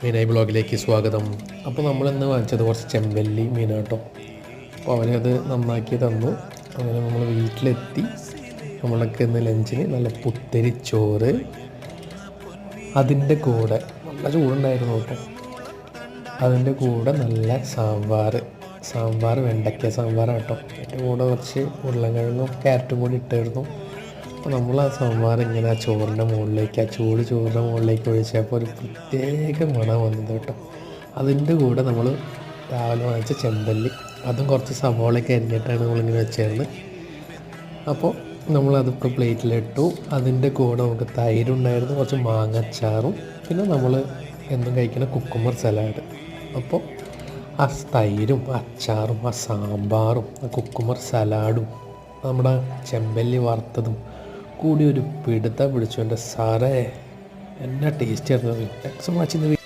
മീനായി ബ്ലോഗിലേക്ക് സ്വാഗതം. അപ്പോൾ നമ്മളിന്ന് വാങ്ങിച്ചത് കുറച്ച് ചെമ്പല്ലി മീനാട്ടോ. അപ്പോൾ അവരത് നന്നാക്കി തന്നു. അങ്ങനെ നമ്മൾ വീട്ടിലെത്തി. നമ്മളൊക്കെ ഇന്ന് ലഞ്ചിന് നല്ല പുത്തരി ചോറ്, അതിൻ്റെ കൂടെ നല്ല ചൂടുണ്ടായിരുന്നു കേട്ടോ. അതിൻ്റെ കൂടെ നല്ല സാമ്പാർ വെണ്ടയ്ക്ക സാമ്പാറാട്ടോ. അതിൻ്റെ കൂടെ കുറച്ച് ഉരുളൻകിഴങ്ങും ക്യാരറ്റും കൂടി ഇട്ടായിരുന്നു. അപ്പോൾ നമ്മൾ ആ സാമ്പാർ ഇങ്ങനെ ആ ചോറിൻ്റെ മുകളിലേക്ക്, ആ ചോറിൻ്റെ മുകളിലേക്ക് ഒഴിച്ചപ്പോൾ ഒരു പ്രത്യേക മണം വന്നത് കേട്ടോ. അതിൻ്റെ കൂടെ നമ്മൾ രാവിലെ വാങ്ങിച്ച ചെമ്പല്ലി, അതും കുറച്ച് സവോളയൊക്കെ അരിഞ്ഞിട്ടാണ് നമ്മളിങ്ങനെ വെച്ചായിരുന്നു. അപ്പോൾ നമ്മളതിപ്പോൾ പ്ലേറ്റിലിട്ടു. അതിൻ്റെ കൂടെ നമുക്ക് തൈരുണ്ടായിരുന്നു, കുറച്ച് മാങ്ങച്ചാറും, പിന്നെ നമ്മൾ എന്നും കഴിക്കുന്ന കുക്കുമ്പർ സലാഡ്. അപ്പോൾ ആ തൈരും അച്ചാറും ആ സാമ്പാറും ആ കുക്കുമ്പർ സലാഡും നമ്മുടെ ചെമ്പല്ലി വറുത്തതും കൂടി ഒരു പിടുത്ത പിടിച്ചു. എൻ്റെ സാറേ, എന്നാ ടേസ്റ്റ് ആയിരുന്നു. Thanks for watching.